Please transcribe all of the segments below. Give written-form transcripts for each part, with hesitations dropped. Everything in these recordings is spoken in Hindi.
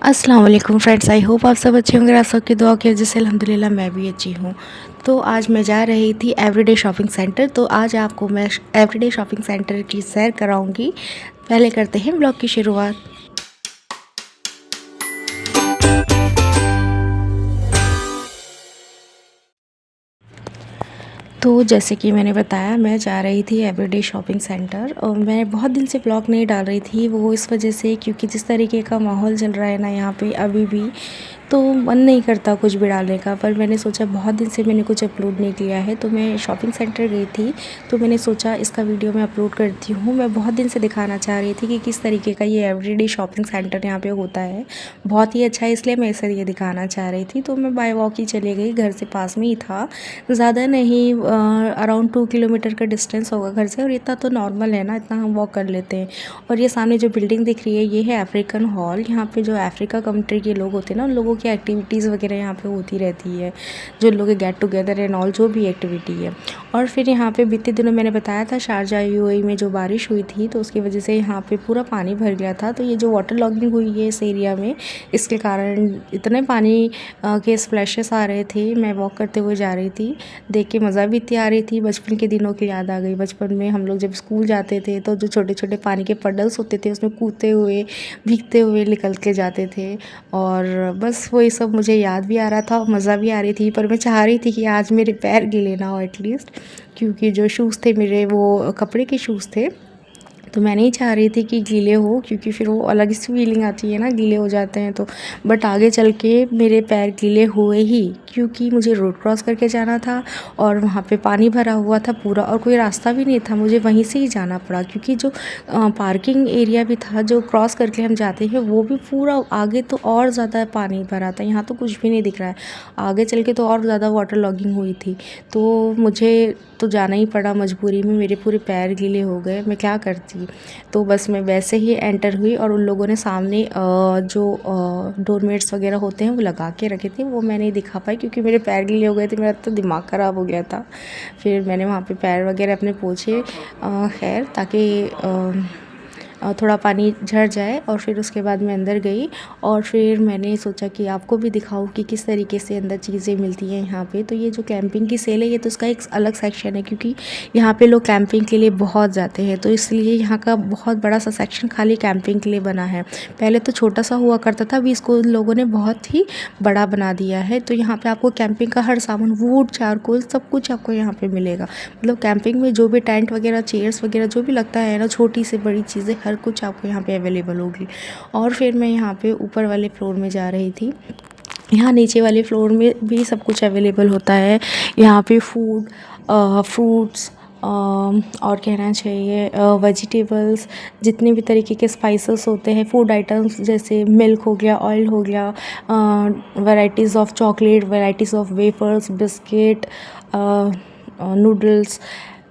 अस्सलाम वालेकुम फ्रेंड्स, आई होप आप सब अच्छे होंगे। आप सबकी दुआ की वजह से अल्हम्दुलिल्लाह मैं भी अच्छी हूँ। तो आज मैं जा रही थी एवरीडे शॉपिंग सेंटर। तो आज आपको मैं एवरीडे शॉपिंग सेंटर की सैर कराऊंगी। पहले करते हैं ब्लॉग की शुरुआत। तो जैसे कि मैंने बताया, मैं जा रही थी एवरीडे शॉपिंग सेंटर और मैं बहुत दिन से ब्लॉग नहीं डाल रही थी। वो इस वजह से क्योंकि जिस तरीके का माहौल चल रहा है ना यहाँ पे अभी भी, तो मन नहीं करता कुछ भी डालने का। पर मैंने सोचा बहुत दिन से मैंने कुछ अपलोड नहीं किया है, तो मैं शॉपिंग सेंटर गई थी। तो मैंने सोचा इसका वीडियो मैं अपलोड करती हूँ। मैं बहुत दिन से दिखाना चाह रही थी कि किस तरीके का ये एवरीडे शॉपिंग सेंटर यहाँ पे होता है। बहुत ही अच्छा है, इसलिए मैं इसे ये दिखाना चाह रही थी। तो मैं बाय वॉक ही चली गई, घर से पास में ही था, ज़्यादा नहीं, अराउंड 2 किलोमीटर का डिस्टेंस होगा घर से। और इतना तो नॉर्मल है ना, इतना हम वॉक कर लेते हैं। और ये सामने जो बिल्डिंग दिख रही है ये है अफ्रीकन हॉल। यहाँ पे जो अफ्रीका कंट्री के लोग होते हैं ना, उन लोगों की एक्टिविटीज़ वगैरह यहाँ पे होती रहती है, जो लोग गेट टुगेदर एंड ऑल जो भी एक्टिविटी है। और फिर यहाँ पे बीते दिनों मैंने बताया था शारजा यूएई में जो बारिश हुई थी, तो उसकी वजह से यहाँ पे पूरा पानी भर गया था। तो ये जो वाटर लॉगिंग हुई है इस एरिया में, इसके कारण इतने पानी के स्प्लैशेस आ रहे थे। मैं वॉक करते हुए जा रही थी, देख के मज़ा भी इतनी आ रही थी। बचपन के दिनों की याद आ गई। बचपन में हम लोग जब स्कूल जाते थे तो जो छोटे छोटे पानी के पडल्स होते थे उसमें कूदते हुए भीगते हुए निकल के जाते थे। और बस वही सब मुझे याद भी आ रहा था और मज़ा भी आ रही थी। पर मैं चाह रही थी कि आज मेरे पैर गीले ना हो एटलीस्ट, क्योंकि जो शूज़ थे मेरे वो कपड़े के शूज़ थे। तो मैं नहीं चाह रही थी कि गीले हो, क्योंकि फिर वो अलग सी फीलिंग आती है ना गीले हो जाते हैं तो। बट आगे चल के मेरे पैर गीले हुए ही, क्योंकि मुझे रोड क्रॉस करके जाना था और वहाँ पे पानी भरा हुआ था पूरा, और कोई रास्ता भी नहीं था, मुझे वहीं से ही जाना पड़ा। क्योंकि जो पार्किंग एरिया भी था जो क्रॉस करके हम जाते हैं, वो भी पूरा आगे तो और ज़्यादा पानी भरा था। यहाँ तो कुछ भी नहीं दिख रहा है, आगे चल के तो और ज़्यादा वाटर लॉगिंग हुई थी। तो मुझे तो जाना ही पड़ा मजबूरी में। मेरे पूरे पैर गीले हो गए, मैं क्या करती। तो बस मैं वैसे ही एंटर हुई और उन लोगों ने सामने जो डोरमेट्स वगैरह होते हैं वो लगा के रखे थे, वो मैं नहीं दिखा पाई क्योंकि मेरे पैर गीले हो गए थे। मेरा तो दिमाग ख़राब हो गया था। फिर मैंने वहाँ पे पैर वगैरह अपने पोंछे, खैर, ताकि थोड़ा पानी झड़ जाए। और फिर उसके बाद मैं अंदर गई और फिर मैंने सोचा कि आपको भी दिखाऊं कि किस तरीके से अंदर चीज़ें मिलती हैं यहाँ पे। तो ये जो कैंपिंग की सेल है ये तो उसका एक अलग सेक्शन है, क्योंकि यहाँ पे लोग कैंपिंग के लिए बहुत जाते हैं, तो इसलिए यहाँ का बहुत बड़ा सा सेक्शन खाली कैंपिंग के लिए बना है। पहले तो छोटा सा हुआ करता था, अभी इसको लोगों ने बहुत ही बड़ा बना दिया है। तो यहाँ पे आपको कैंपिंग का हर सामान, वुड, चारकोल, सब कुछ आपको यहाँ पे मिलेगा। मतलब कैंपिंग में जो भी टेंट वगैरह, चेयर्स वगैरह जो भी लगता है ना, छोटी से बड़ी चीज़ें हर कुछ आपको यहाँ पे अवेलेबल होगी। और फिर मैं यहाँ पे ऊपर वाले फ्लोर में जा रही थी। यहाँ नीचे वाले फ्लोर में भी सब कुछ अवेलेबल होता है। यहाँ पे फूड, फ्रूट्स, और कहना चाहिए वेजिटेबल्स, जितने भी तरीके के स्पाइसेस होते हैं, फूड आइटम्स जैसे मिल्क हो गया, ऑयल हो गया, varieties of chocolate, varieties of wafers, biscuit, noodles,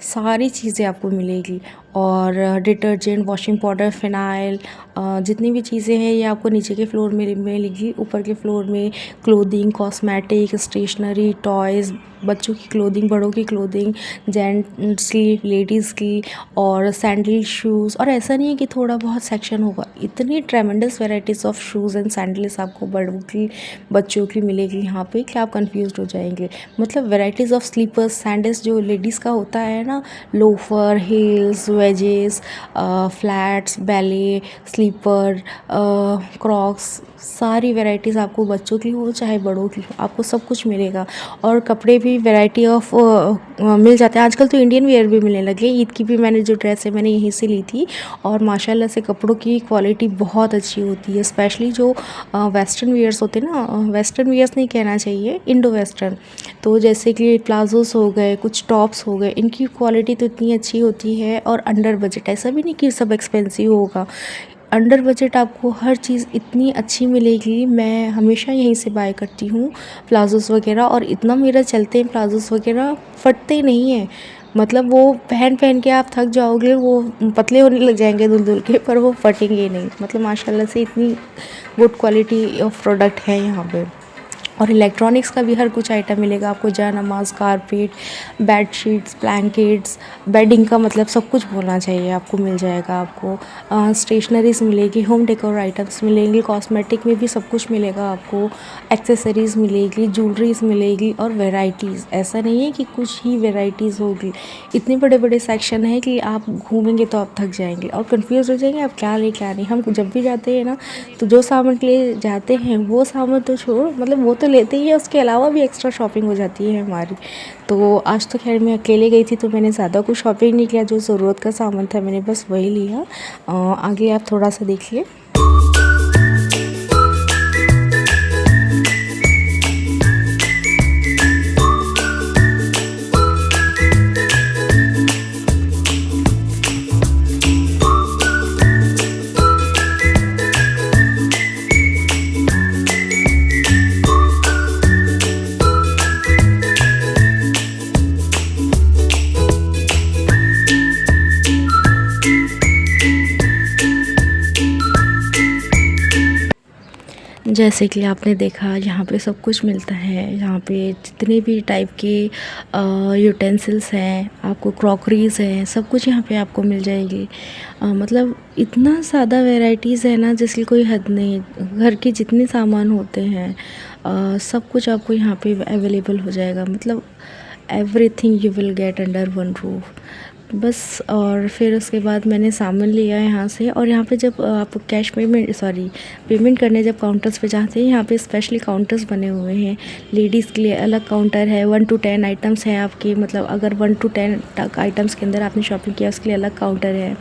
सारी चीज़ें आपको मिलेगी। और डिटर्जेंट, वॉशिंग पाउडर, फ़िनाइल, जितनी भी चीज़ें हैं ये आपको नीचे के फ्लोर में मिलेगी। ऊपर के फ्लोर में क्लोथिंग, कॉस्मेटिक, स्टेशनरी, टॉयज़, बच्चों की क्लोथिंग, बड़ों की क्लोथिंग, जेंट्स की, लेडीज़ की, और सैंडल, शूज़। और ऐसा नहीं है कि थोड़ा बहुत सेक्शन होगा, इतनी ट्रेमेंडस varieties of shoes and sandals आपको बड़ों की, बच्चों की मिलेगी यहाँ पे कि आप कंफ्यूज हो जाएंगे। मतलब वैराइटीज़ ऑफ स्लीपर्स, सैंडल्स जो लेडीज़ का होता है ना, loafer, heels, wedges, flats, ballet, slipper, crocs, सारी वैराइटीज़ आपको, बच्चों की हो चाहे बड़ों की, आपको सब कुछ मिलेगा। और कपड़े भी वैरायटी ऑफ मिल जाते हैं। आजकल तो इंडियन वेयर भी मिलने लगे। ईद की भी मैंने जो ड्रेस है मैंने यहीं से ली थी, और माशाल्लाह से कपड़ों की क्वालिटी बहुत अच्छी होती है। स्पेशली जो वेस्टर्न वेयर्स होते हैं ना, वेस्टर्न वेयर्स नहीं कहना चाहिए, इंडो वेस्टर्न, तो जैसे कि प्लाजोस हो गए, कुछ टॉप्स हो गए, इनकी क्वालिटी तो इतनी अच्छी होती है। और अंडर बजट, ऐसा भी नहीं कि सब एक्सपेंसिव होगा, अंडर बजट आपको हर चीज़ इतनी अच्छी मिलेगी। मैं हमेशा यहीं से बाय करती हूँ प्लाजोस वगैरह, और इतना मेरा चलते हैं प्लाजोस वगैरह, फटते नहीं हैं। मतलब वो पहन पहन के आप थक जाओगे, वो पतले होने लग जाएंगे धुल धुल के, पर वो फटेंगे नहीं। मतलब माशाल्लाह से इतनी गुड क्वालिटी ऑफ प्रोडक्ट है यहाँ पे। और इलेक्ट्रॉनिक्स का भी हर कुछ आइटम मिलेगा आपको, जयनमाज़, कारपेट, बेडशीट्स, ब्लैंकेट्स, बेडिंग का मतलब सब कुछ बोलना चाहिए आपको मिल जाएगा आपको। स्टेशनरीज़ मिलेगी, होम डेकोर आइटम्स मिलेंगे, कॉस्मेटिक में भी सब कुछ मिलेगा आपको, एक्सेसरीज़ मिलेगी, ज्वेलरीज़ मिलेगी और वैराइटीज़। ऐसा नहीं है कि कुछ ही वैराइटीज़ होगी, इतने बड़े बड़े सेक्शन है कि आप घूमेंगे तो आप थक जाएंगे और कंफ्यूज हो जाएंगे आप क्या ले क्या नहीं। हम जब भी जाते हैं ना तो जो सामान के लिए जाते हैं वो सामान तो छोड़ो, मतलब वो तो लेते ही है, उसके अलावा भी एक्स्ट्रा शॉपिंग हो जाती है हमारी। तो आज तो खैर मैं अकेले गई थी तो मैंने ज़्यादा कुछ शॉपिंग नहीं किया, जो ज़रूरत का सामान था मैंने बस वही लिया। आगे आप थोड़ा सा देखिए। जैसे कि आपने देखा यहाँ पे सब कुछ मिलता है, यहाँ पे जितने भी टाइप के यूटेंसिल्स हैं, आपको क्रॉकरीज़ हैं, सब कुछ यहाँ पे आपको मिल जाएगी। मतलब इतना ज़्यादा वैराइटीज़ है ना जिसकी कोई हद नहीं। घर के जितने सामान होते हैं सब कुछ आपको यहाँ पे अवेलेबल हो जाएगा, मतलब everything you will get under one roof बस। और फिर उसके बाद मैंने सामान लिया यहाँ से, और यहाँ पे जब आप कैश पेमेंट करने जब काउंटर्स पे जाते हैं, यहाँ पे स्पेशली काउंटर्स बने हुए हैं। लेडीज़ के लिए अलग काउंटर है, 1 to 10 आइटम्स हैं आपके, मतलब अगर 1 to 10 तक आइटम्स के अंदर आपने शॉपिंग किया उसके लिए अलग काउंटर है।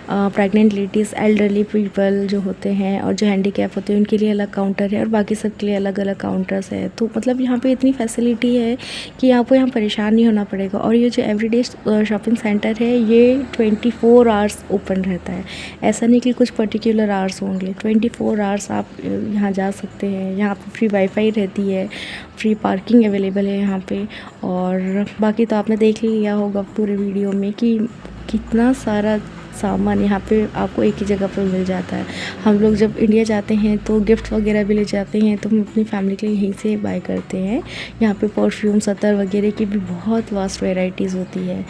प्रेग्नेंट लेडीज़, एल्डरली पीपल जो होते हैं और जो हैंडीकैप होते हैं उनके लिए अलग काउंटर है, और बाकी सब के लिए अलग अलग काउंटर्स है। तो मतलब यहाँ पे इतनी फैसिलिटी है कि आपको यहाँ परेशान नहीं होना पड़ेगा। और ये जो एवरीडे शॉपिंग सेंटर है ये 24 आवर्स ओपन रहता है, ऐसा नहीं कि कुछ पर्टिकुलर आवर्स होंगे, 24 आवर्स आप यहाँ जा सकते हैं। यहाँ पे फ्री वाईफाई रहती है, फ्री पार्किंग अवेलेबल है यहाँ पे। और बाकी तो आपने देख ही लिया होगा पूरे वीडियो में कि कितना सारा सामान यहाँ पे आपको एक ही जगह पर मिल जाता है। हम लोग जब इंडिया जाते हैं तो गिफ्ट वगैरह भी ले जाते हैं तो हम अपनी फैमिली के लिए यहीं से बाय करते हैं। यहाँ पे परफ्यूम्स, अतर वगैरह की भी बहुत वास्ट वैराइटीज़ होती है,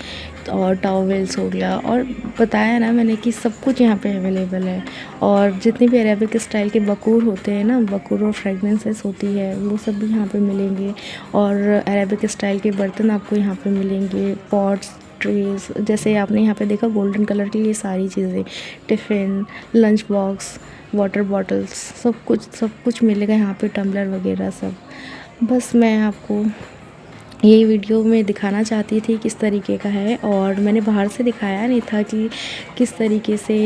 और टॉवेल्स हो गया, और बताया ना मैंने कि सब कुछ यहाँ पे अवेलेबल है। और जितने भी अरेबिक स्टाइल के बकूर होते हैं ना, बकूर और फ्रेगनेंसेस होती है, वो सब भी यहाँ पे मिलेंगे। और अरेबिक स्टाइल के बर्तन आपको यहाँ पे मिलेंगे, पॉट्स, ट्रेज, जैसे आपने यहाँ पे देखा गोल्डन कलर की ये सारी चीज़ें, tiffin, lunch box, water bottles, सब कुछ मिलेगा यहाँ पे, टम्बलर वगैरह सब। बस मैं आपको यही वीडियो में दिखाना चाहती थी किस तरीके का है, और मैंने बाहर से दिखाया नहीं था कि किस तरीके से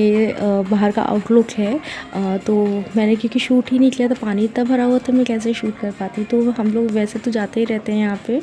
बाहर का आउटलुक है। तो मैंने क्योंकि शूट ही नहीं किया था, पानी इतना भरा हुआ तो मैं कैसे शूट कर पाती। तो हम लोग वैसे तो जाते ही रहते हैं यहाँ पे,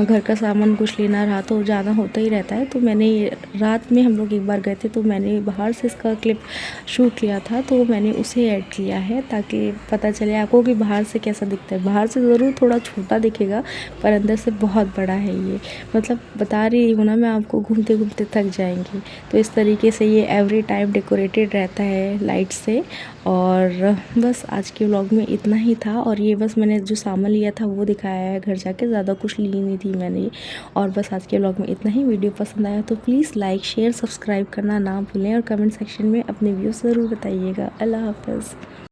घर का सामान कुछ लेना रहा तो जाना होता ही रहता है। तो मैंने रात में हम लोग एक बार गए थे तो मैंने बाहर से इसका क्लिप शूट लिया था, तो मैंने उसे ऐड किया है ताकि पता चले आपको कि बाहर से कैसा दिखता है। बाहर से ज़रूर थोड़ा छोटा दिखेगा पर अंदर से बहुत बड़ा है ये, मतलब बता रही हूँ ना मैं आपको, घूमते घूमते थक जाएंगी। तो इस तरीके से ये एवरी टाइम डेकोरेटेड रहता है लाइट से। और बस आज के व्लॉग में इतना ही था, और ये बस मैंने जो सामान लिया था वो दिखाया है घर जाके, ज़्यादा कुछ ली नहीं थी मैंने। और बस आज के व्लॉग में इतना ही। वीडियो पसंद आया तो प्लीज़ लाइक, शेयर, सब्सक्राइब करना ना भूलें, और कमेंट सेक्शन में अपने व्यूज़ ज़रूर बताइएगा। अल्लाह हाफ़िज़।